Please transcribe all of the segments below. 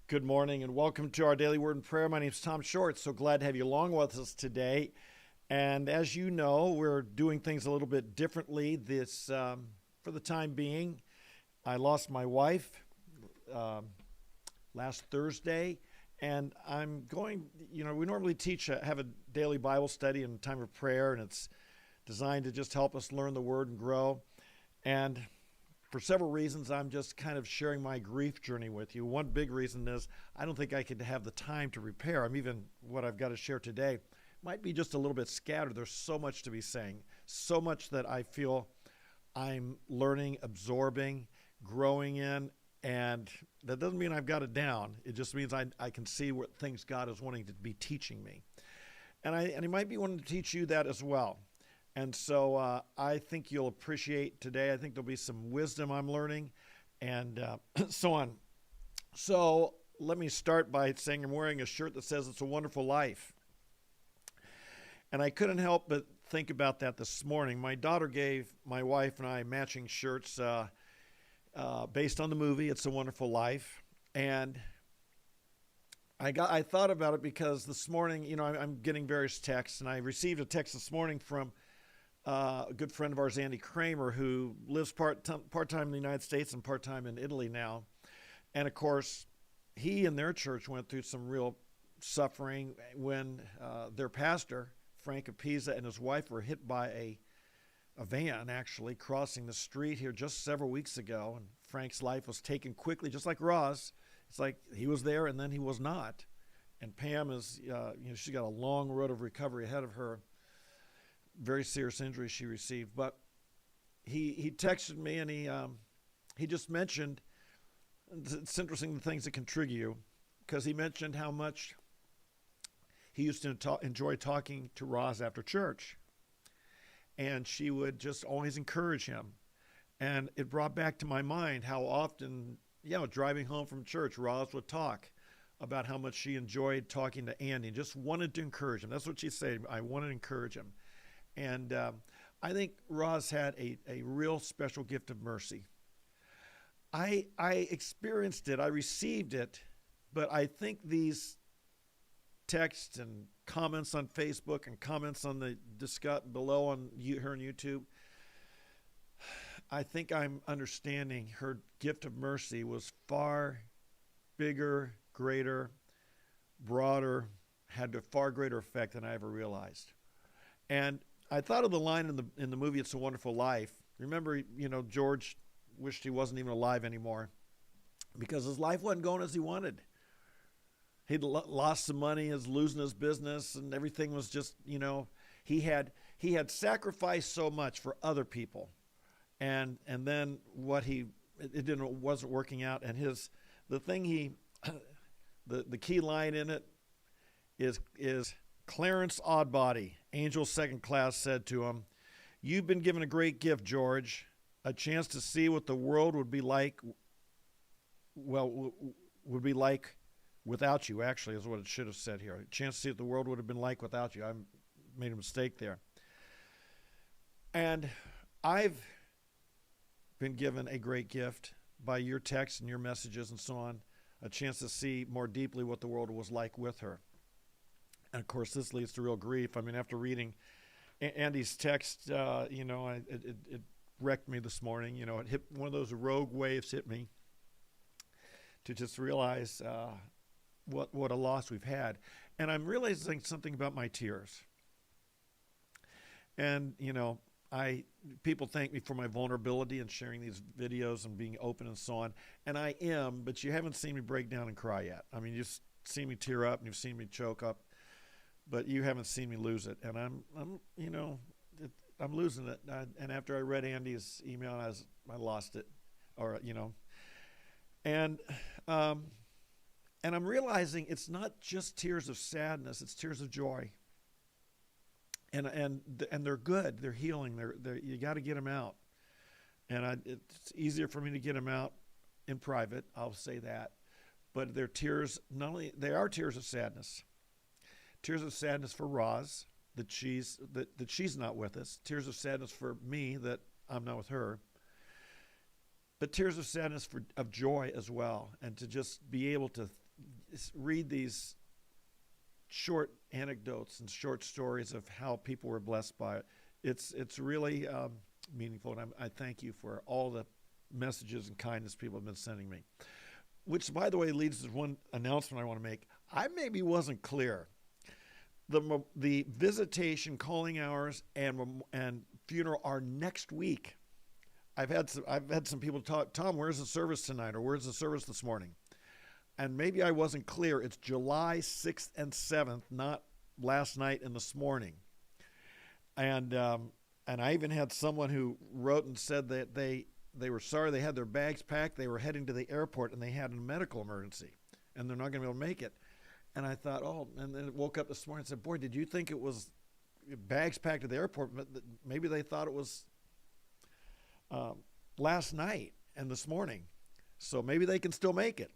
Good morning and welcome to our daily word and prayer. My name is Tom Short. So glad to have you along with us today. And as you know, we're doing things a little bit differently for the time being. I lost my wife last Thursday, and I'm going, we normally have a daily Bible study and time of prayer, and it's designed to just help us learn the word and grow. And for several reasons, I'm just kind of sharing my grief journey with you. One big reason is I don't think I could have the time to prepare. What I've got to share today might be just a little bit scattered. There's so much to be saying, so much that I feel I'm learning, absorbing, growing in, and that doesn't mean I've got it down. It just means I can see what things God is wanting to be teaching me. And He might be wanting to teach you that as well. And so I think you'll appreciate today. I think there'll be some wisdom I'm learning and so on. So let me start by saying I'm wearing a shirt that says "It's a Wonderful Life." And I couldn't help but think about that this morning. My daughter gave my wife and I matching shirts based on the movie "It's a Wonderful Life." And I thought about it because this morning, I'm getting various texts, and I received a text this morning from a good friend of ours, Andy Kramer, who lives part-time in the United States and part-time in Italy now. And, of course, he and their church went through some real suffering when their pastor, Frank of Pisa, and his wife were hit by a van, actually, crossing the street here just several weeks ago. And Frank's life was taken quickly, just like Roz. It's like he was there and then he was not. And Pam is, she's got a long road of recovery ahead of her. Very serious injury she received, but he texted me and he just mentioned, it's interesting the things that can trigger you, because he mentioned how much he used to enjoy talking to Roz after church, and she would just always encourage him, and it brought back to my mind how often, driving home from church, Roz would talk about how much she enjoyed talking to Andy and just wanted to encourage him. That's what she said. I wanted to encourage him. And I think Roz had a real special gift of mercy. I experienced it. I received it. But I think these texts and comments on Facebook and comments on the discuss below on her on YouTube, I think I'm understanding her gift of mercy was far bigger, greater, broader, had a far greater effect than I ever realized. And I thought of the line in the movie "It's a Wonderful Life." Remember, George wished he wasn't even alive anymore because his life wasn't going as he wanted. He'd lost some money, he was losing his business, and everything was just, he had sacrificed so much for other people, and then it wasn't working out. And the key line in it is Clarence Oddbody, Angel Second Class, said to him, "You've been given a great gift, George, a chance to see what the world would be like, without you," actually, is what it should have said here. A chance to see what the world would have been like without you. I made a mistake there. And I've been given a great gift by your texts and your messages and so on, a chance to see more deeply what the world was like with her. And, of course, this leads to real grief. After reading Andy's text, it wrecked me this morning. It hit one of those rogue waves hit me to just realize what a loss we've had. And I'm realizing something about my tears. And, people thank me for my vulnerability and sharing these videos and being open and so on. And I am, but you haven't seen me break down and cry yet. You've seen me tear up and you've seen me choke up, but you haven't seen me lose it. And I'm losing it. And after I read Andy's email, I lost it, and I'm realizing it's not just tears of sadness; it's tears of joy. And they're good. They're healing. You got to get them out. And it's easier for me to get them out in private. I'll say that. But they're tears. They are tears of sadness. Tears of sadness for Roz that she's not with us. Tears of sadness for me that I'm not with her. But tears of sadness of joy as well, and to just be able to read these short anecdotes and short stories of how people were blessed by it, it's really meaningful. And I thank you for all the messages and kindness people have been sending me. Which, by the way, leads to one announcement I want to make. I maybe wasn't clear. The visitation, calling hours, and funeral are next week. I've had some people talk, Tom, where's the service tonight, or where's the service this morning? And maybe I wasn't clear. It's July 6th and 7th, not last night and this morning. And I even had someone who wrote and said that they were sorry they had their bags packed. They were heading to the airport and they had a medical emergency and they're not going to be able to make it. And I thought, and then woke up this morning and said, boy, did you think it was bags packed at the airport? But maybe they thought it was last night and this morning. So maybe they can still make it.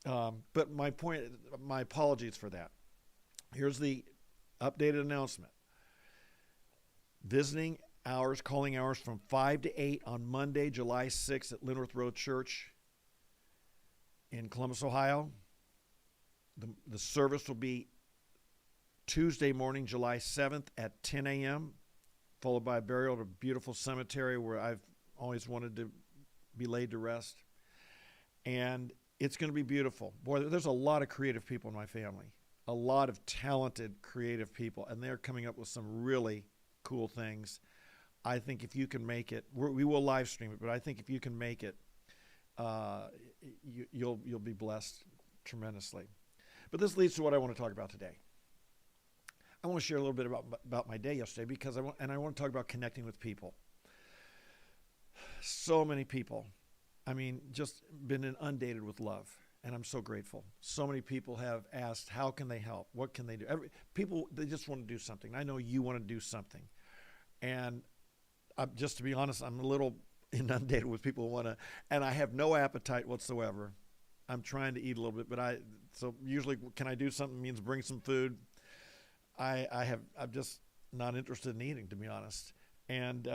But my apologies for that. Here's the updated announcement. Visiting hours, calling hours from 5 to 8 on Monday, July 6th at Linworth Road Church in Columbus, Ohio. The service will be Tuesday morning, July 7th at 10 a.m., followed by a burial at a beautiful cemetery where I've always wanted to be laid to rest. And it's going to be beautiful. Boy, there's a lot of creative people in my family, a lot of talented, creative people, and they're coming up with some really cool things. I think if you can make it, we will live stream it, but I think if you can make it, you'll be blessed tremendously. But this leads to what I want to talk about today. I want to share a little bit about my day yesterday because I want to talk about connecting with people. So many people. I mean, just been inundated with love, and I'm so grateful. So many people have asked, how can they help? What can they do? People, they just want to do something. I know you want to do something. And just to be honest, I'm a little inundated with people who want to, and I have no appetite whatsoever. I'm trying to eat a little bit, but so usually can I do something means bring some food. I'm just not interested in eating, to be honest. And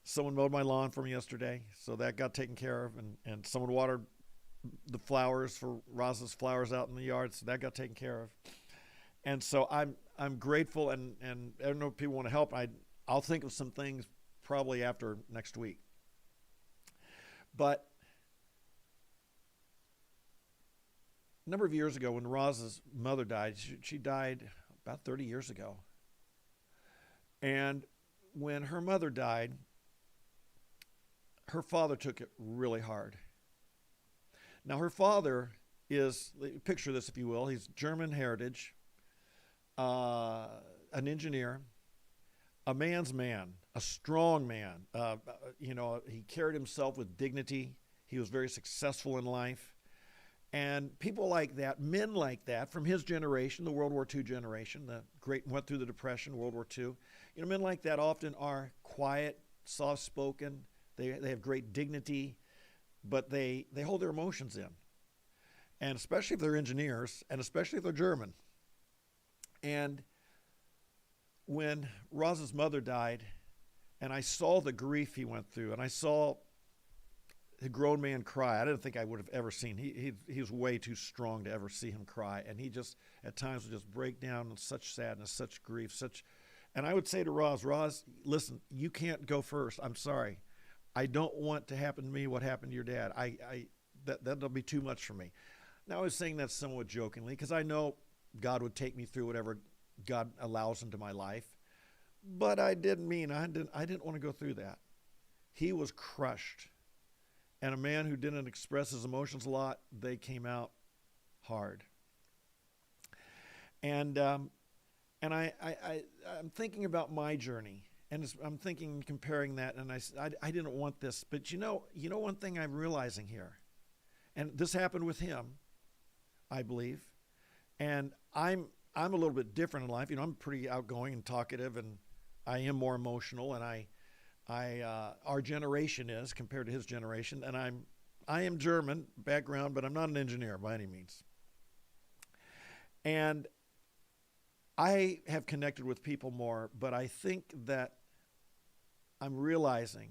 someone mowed my lawn for me yesterday, so that got taken care of, and someone watered the flowers for Roz's flowers out in the yard, so that got taken care of. And so I'm grateful, and I don't know if people want to help. I'll think of some things probably after next week. But a number of years ago, when Roz's mother died, she died about 30 years ago. And when her mother died, her father took it really hard. Now, her father is, picture this if you will, he's German heritage, an engineer, a man's man, a strong man. He carried himself with dignity. He was very successful in life. And people like that, men like that, from his generation, the World War II generation, went through the Depression, World War II. Men like that often are quiet, soft-spoken. They have great dignity, but they hold their emotions in. And especially if they're engineers, and especially if they're German. And when Roz's mother died, and I saw the grief he went through, and I saw a grown man cry. I didn't think I would have ever seen. He was way too strong to ever see him cry, and he just at times would just break down in such sadness, such grief, And I would say to Roz, listen, you can't go first. I'm sorry. I don't want to happen to me what happened to your dad. That'll be too much for me. Now I was saying that somewhat jokingly because I know God would take me through whatever God allows into my life, but I didn't want to go through that. He was crushed. And a man who didn't express his emotions a lot, they came out hard. And I'm thinking about my journey, and I'm comparing that, and I didn't want this, but you know one thing I'm realizing here, and this happened with him, I believe, and I'm a little bit different in life. I'm pretty outgoing and talkative, and I am more emotional, and our generation is compared to his generation, and I am German background, but I'm not an engineer by any means. And I have connected with people more, but I think that I'm realizing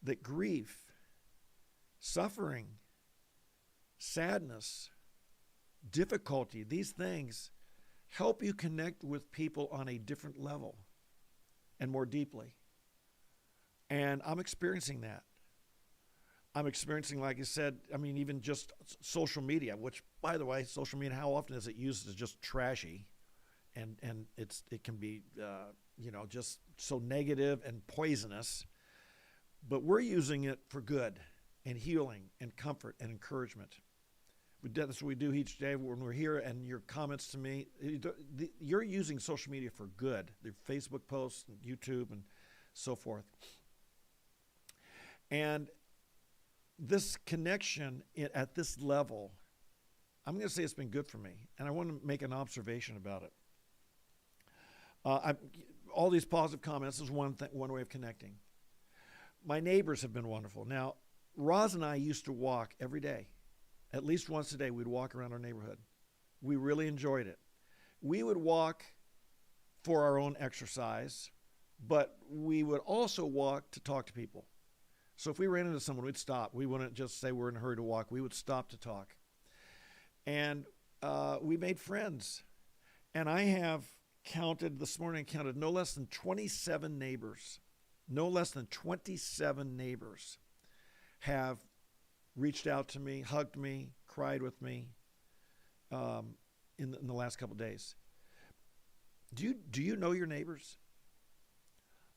that grief, suffering, sadness, difficulty, these things help you connect with people on a different level and more deeply. And I'm experiencing that. I'm experiencing, like I said, I mean, even just social media, which, by the way, social media, how often is it used as just trashy? And it can be, just so negative and poisonous. But we're using it for good and healing and comfort and encouragement. That's what we do each day when we're here, and your comments to me, you're using social media for good. Your Facebook posts and YouTube and so forth. And this connection at this level, I'm going to say it's been good for me, and I want to make an observation about it. All these positive comments is one way of connecting. My neighbors have been wonderful. Now, Roz and I used to walk every day. At least once a day, we'd walk around our neighborhood. We really enjoyed it. We would walk for our own exercise, but we would also walk to talk to people. So if we ran into someone, we'd stop. We wouldn't just say we're in a hurry to walk. We would stop to talk. And we made friends. And I have counted, this morning I counted no less than 27 neighbors. No less than 27 neighbors have reached out to me, hugged me, cried with me in the last couple of days. Do you know your neighbors?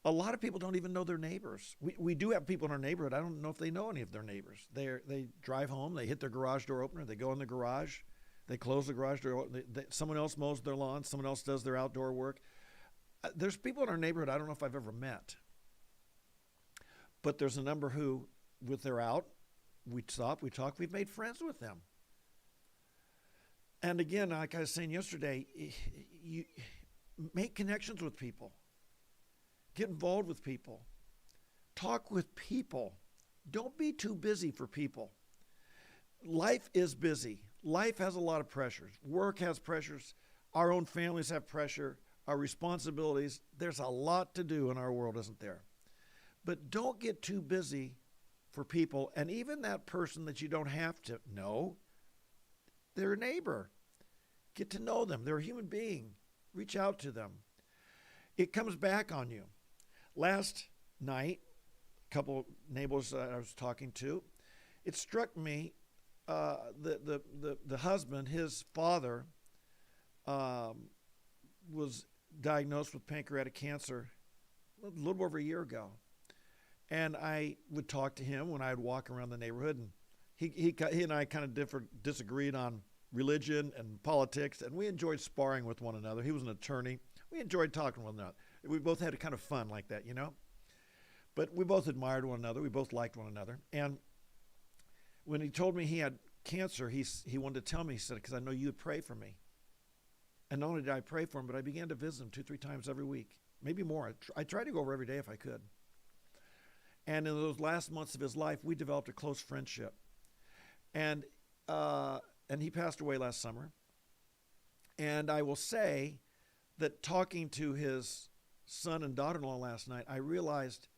A lot of people don't even know their neighbors. We do have people in our neighborhood. I don't know if they know any of their neighbors. They drive home, they hit their garage door opener, they go in the garage, they close the garage door. Someone else mows their lawn, someone else does their outdoor work. There's people in our neighborhood I don't know if I've ever met. But there's a number who, with their out, we stop, we talk, we've made friends with them. And again, like I was saying yesterday, you make connections with people. Get involved with people. Talk with people. Don't be too busy for people. Life is busy. Life has a lot of pressures. Work has pressures. Our own families have pressure. Our responsibilities. There's a lot to do in our world, isn't there? But don't get too busy for people. And even that person that you don't have to know, they're a neighbor. Get to know them. They're a human being. Reach out to them. It comes back on you. Last night, a couple of neighbors I was talking to, it struck me, the husband, his father, was diagnosed with pancreatic cancer a little over a year ago. And I would talk to him when I would walk around the neighborhood, and he and I kind of disagreed on religion and politics, and we enjoyed sparring with one another. He was an attorney. We enjoyed talking with one another. We both had a kind of fun like that, But we both admired one another. We both liked one another. And when he told me he had cancer, he wanted to tell me, he said, because I know you would pray for me. And not only did I pray for him, but I began to visit him 2-3 times every week, maybe more. I tried to go over every day if I could. And in those last months of his life, we developed a close friendship. And he passed away last summer. And I will say that talking to his son and daughter-in-law last night, I realized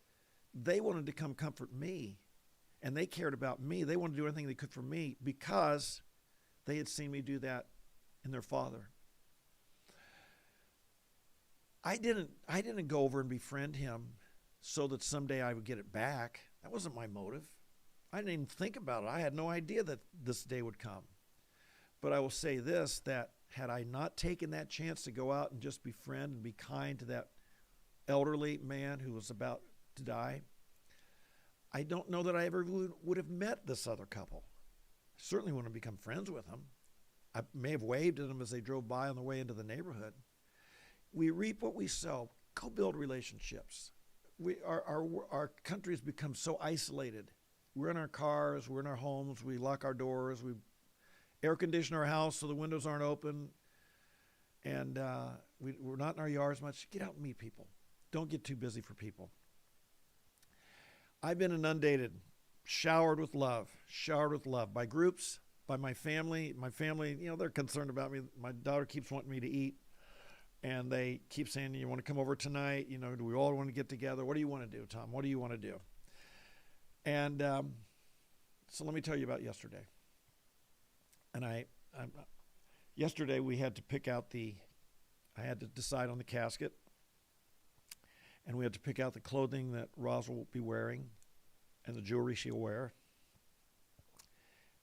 they wanted to come comfort me, and they cared about me. They wanted to do anything they could for me because they had seen me do that in their father. I didn't go over and befriend him so that someday I would get it back. That wasn't my motive. I didn't even think about it. I had no idea that this day would come. But I will say this, that had I not taken that chance to go out and just befriend and be kind to that elderly man who was about to die, I don't know that I ever would have met this other couple. I certainly wouldn't have become friends with them. I may have waved at them as they drove by on the way into the neighborhood. We reap what we sow. Go build relationships. Our country has become so isolated. We're in our cars, we're in our homes, we lock our doors, we air condition our house so the windows aren't open, and we're not in our yards much. Get out and meet people. Don't get too busy for people. I've been inundated, showered with love by groups, by my family. My family, they're concerned about me. My daughter keeps wanting me to eat, and they keep saying, you want to come over tonight? Do we all want to get together? What do you want to do, Tom? What do you want to do? And so let me tell you about yesterday. And yesterday we had to pick out I had to decide on the casket, and we had to pick out the clothing that Roz will be wearing and the jewelry she'll wear.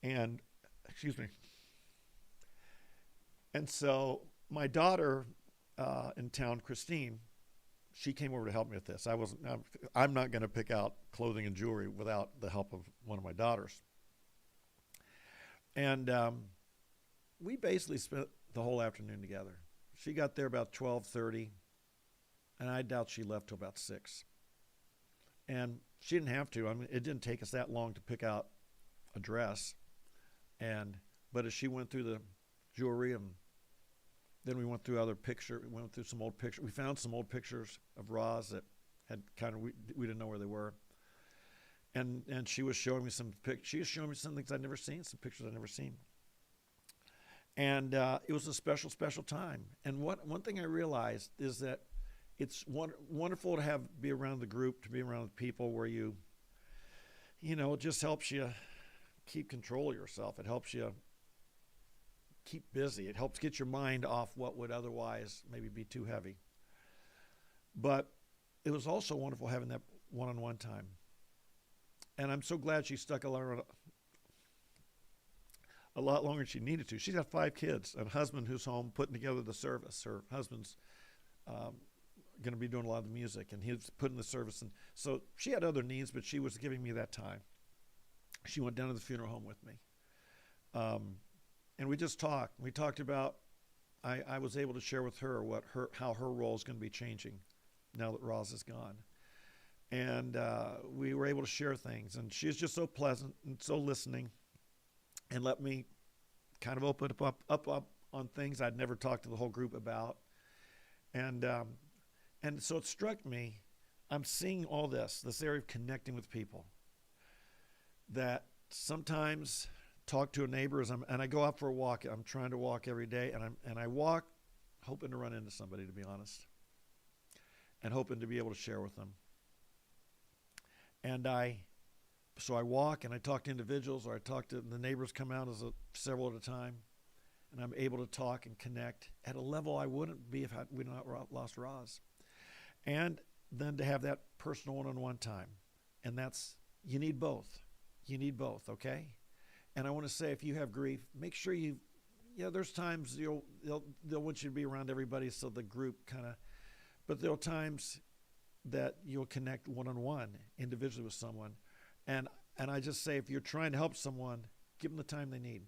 And, excuse me. And so my daughter in town, Christine, she came over to help me with this. I'm not going to pick out clothing and jewelry without the help of one of my daughters. And we basically spent the whole afternoon together. She got there about 12:30, and I doubt she left till about 6. And she didn't have to. I mean, it didn't take us that long to pick out a dress. But as she went through the jewelry, and then we went through we went through some old pictures. We found some old pictures of Roz that had we didn't know where they were. And she was showing me some things I'd never seen, some pictures I'd never seen. And it was a special, special time. And one thing I realized is that it's wonderful to be around the group, to be around the people where it just helps you keep control of yourself. It helps you keep busy. It helps get your mind off what would otherwise maybe be too heavy. But it was also wonderful having that one-on-one time. And I'm so glad she stuck around a lot longer than she needed to. She's got 5 kids, and a husband who's home putting together the service. Her husband's going to be doing a lot of the music, and he's putting the service. And so she had other needs, but she was giving me that time. She went down to the funeral home with me. And we just talked. We talked about, I was able to share with her how her role is going to be changing now that Roz is gone. And we were able to share things. And she was just so pleasant and so listening, and let me kind of open up on things I'd never talked to the whole group about. And so it struck me, I'm seeing all this area of connecting with people, that sometimes talk to a neighbor and I go out for a walk. I'm trying to walk every day, and I walk hoping to run into somebody, to be honest, and hoping to be able to share with them. And so I walk and I talk to individuals, or I talk to the neighbors, come out several at a time, and I'm able to talk and connect at a level I wouldn't be if we'd not lost Roz. And then to have that personal one-on-one time. And you need both. You need both, okay? And I want to say, if you have grief, make sure there's times they'll want you to be around everybody, so the group but there are times that you'll connect one-on-one individually with someone. And I just say, if you're trying to help someone, give them the time they need.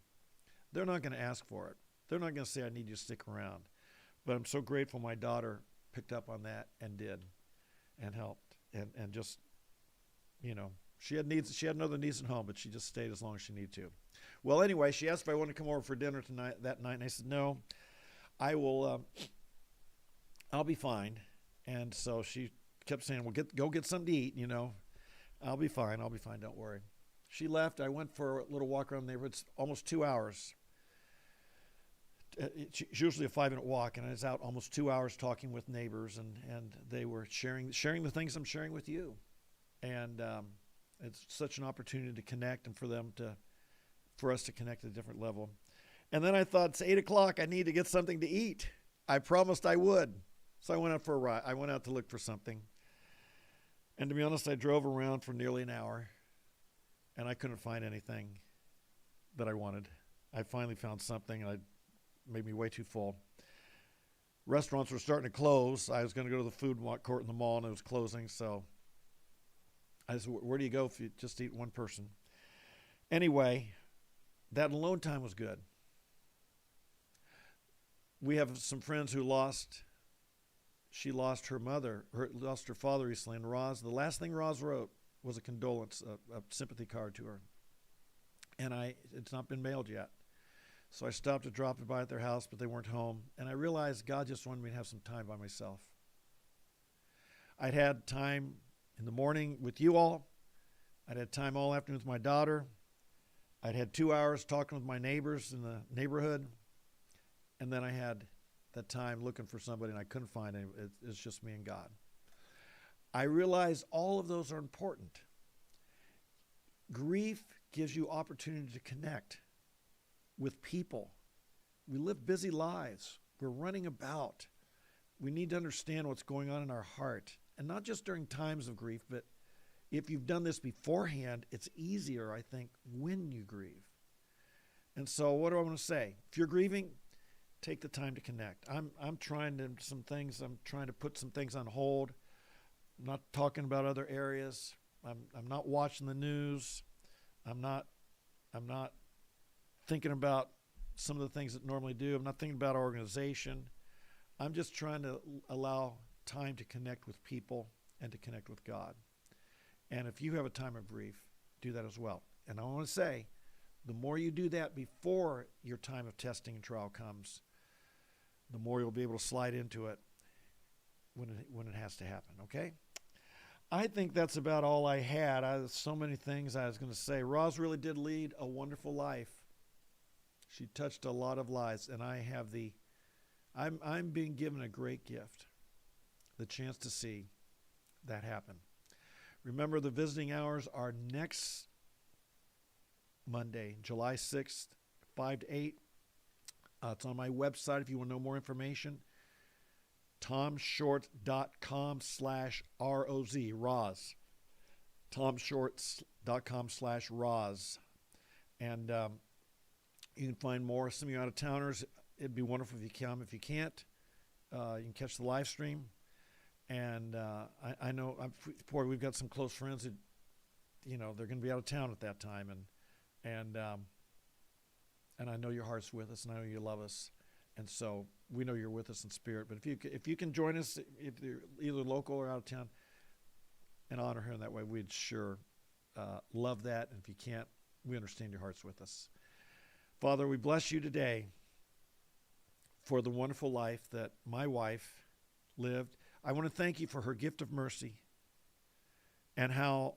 They're not going to ask for it. They're not going to say, I need you to stick around. But I'm so grateful my daughter picked up on that and did, and helped. And just, she had needs. She had other needs at home, but she just stayed as long as she needed to. Well, anyway, she asked if I wanted to come over for dinner that night, and I said, no, I will, I'll be fine. And so she kept saying, well, go get something to eat, I'll be fine, don't worry. She left. I went for a little walk around the neighborhood. It's almost 2 hours. It's usually a 5-minute walk, and I was out almost 2 hours talking with neighbors, and they were sharing the things I'm sharing with you. And it's such an opportunity to connect, and for us to connect at a different level. And then I thought, it's 8 o'clock. I need to get something to eat. I promised I would. So I went out for a ride. I went out to look for something. And to be honest, I drove around for nearly an hour, and I couldn't find anything that I wanted. I finally found something, and it made me way too full. Restaurants were starting to close. I was going to go to the food court in the mall, and it was closing. So I said, where do you go if you just eat one person? Anyway, that alone time was good. We have some friends who she lost her mother, lost her father recently, and the last thing Roz wrote was a condolence, a sympathy card to her. And it's not been mailed yet. So I stopped to drop it by at their house, but they weren't home. And I realized God just wanted me to have some time by myself. I'd had time in the morning with you all. I'd had time all afternoon with my daughter. I'd had 2 hours talking with my neighbors in the neighborhood. And then I had that time looking for somebody, and I couldn't find any. It's just me and God. I realize all of those are important. Grief gives you opportunity to connect. with people. We live busy lives. We're running about. We need to understand what's going on in our heart. And not just during times of grief, but if you've done this beforehand, it's easier, I think, when you grieve. And so what do I want to say? If you're grieving, take the time to connect. I'm trying to put some things on hold. I'm not talking about other areas. I'm not watching the news. I'm not thinking about some of the things that normally do. I'm not thinking about our organization. I'm just trying to allow time to connect with people and to connect with God. And if you have a time of grief, do that as well. And I want to say, the more you do that before your time of testing and trial comes, the more you'll be able to slide into it when it has to happen, okay? I think that's about all I had. So many things I was going to say. Roz really did lead a wonderful life. She touched a lot of lives, and I'm being given a great gift, the chance to see that happen. Remember, the visiting hours are next Monday, July 6th, 5 to 8. It's on my website if you want to know more information. TomShort.com/ROZ, Roz. TomShort.com/Roz. And you can find more. Some of you out-of-towners, it'd be wonderful if you come. If you can't, you can catch the live stream. And I know, we've got some close friends that, they're going to be out of town at that time. And I know your heart's with us, and I know you love us. And so we know you're with us in spirit. But if you can join us, if you're either local or out of town, and honor her in that way, we'd sure love that. And if you can't, we understand your heart's with us. Father, we bless you today for the wonderful life that my wife lived. I want to thank you for her gift of mercy and how,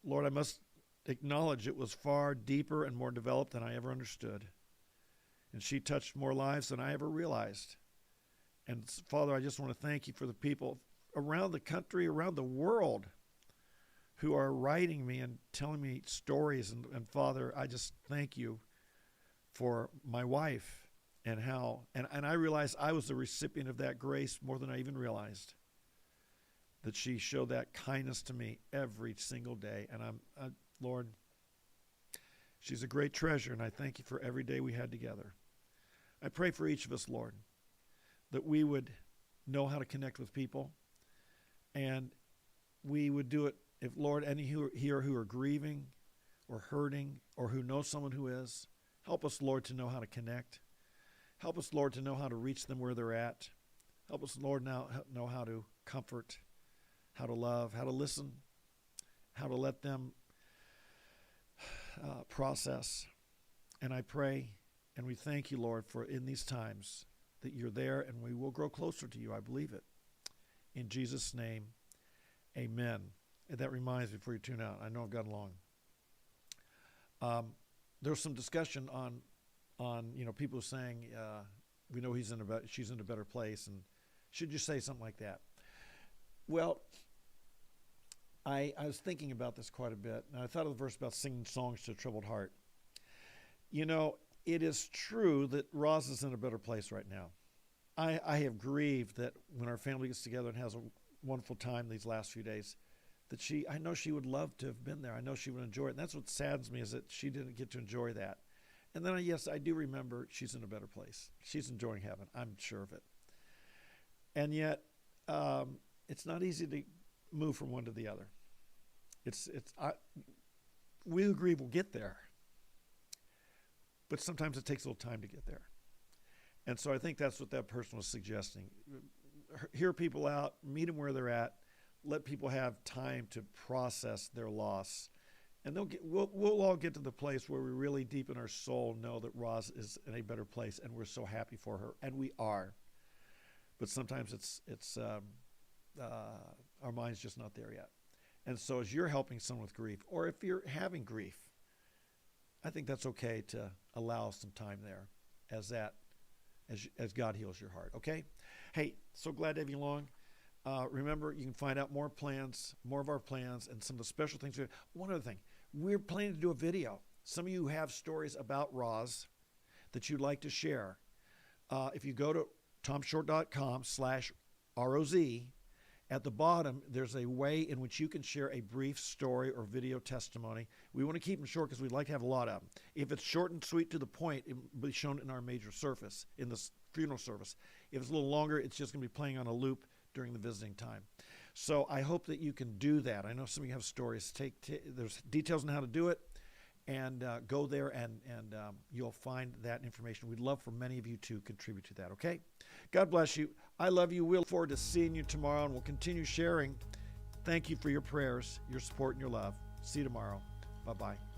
Lord, I must acknowledge it was far deeper and more developed than I ever understood. And she touched more lives than I ever realized. And Father, I just want to thank you for the people around the country, around the world, who are writing me and telling me stories. And Father, I just thank you for my wife and how, and I realized I was the recipient of that grace more than I even realized, that she showed that kindness to me every single day. And Lord, she's a great treasure, and I thank you for every day we had together. I pray for each of us, Lord, that we would know how to connect with people, and we would do it. If, Lord, any here who are grieving or hurting or who know someone who is, help us, Lord, to know how to connect. Help us, Lord, to know how to reach them where they're at. Help us, Lord, now know how to comfort, how to love, how to listen, how to let them process. And I pray and we thank you, Lord, for in these times that you're there, and we will grow closer to you. I believe it. In Jesus' name, amen. And that reminds me, before you tune out, I know I've gone long. There was some discussion on people saying, we know she's in a better place, and should you say something like that? Well, I was thinking about this quite a bit, and I thought of the verse about singing songs to a troubled heart. It is true that Roz is in a better place right now. I have grieved that when our family gets together and has a wonderful time these last few days, that I know she would love to have been there. I know she would enjoy it. And that's what saddens me, is that she didn't get to enjoy that. And then, yes, I do remember she's in a better place. She's enjoying heaven. I'm sure of it. And yet, it's not easy to move from one to the other. We who grieve will get there. But sometimes it takes a little time to get there. And so I think that's what that person was suggesting. Hear people out, meet them where they're at, let people have time to process their loss. And we'll all get to the place where we really deep in our soul know that Roz is in a better place, and we're so happy for her, and we are. But sometimes it's our mind's just not there yet. And so as you're helping someone with grief, or if you're having grief, I think that's okay to allow some time there as God heals your heart, okay? Hey, so glad to have you along. Remember, you can find out more of our plans, and some of the special things. One other thing, we're planning to do a video. Some of you have stories about Roz that you'd like to share. If you go to tomshort.com/ROZ, at the bottom, there's a way in which you can share a brief story or video testimony. We want to keep them short because we'd like to have a lot of them. If it's short and sweet to the point, it will be shown in our major service, in the funeral service. If it's a little longer, it's just going to be playing on a loop during the visiting time. So I hope that you can do that. I know some of you have stories. There's details on how to do it, and go there and you'll find that information. We'd love for many of you to contribute to that, okay? God bless you. I love you. We'll look forward to seeing you tomorrow, and we'll continue sharing. Thank you for your prayers, your support, and your love. See you tomorrow. Bye-bye.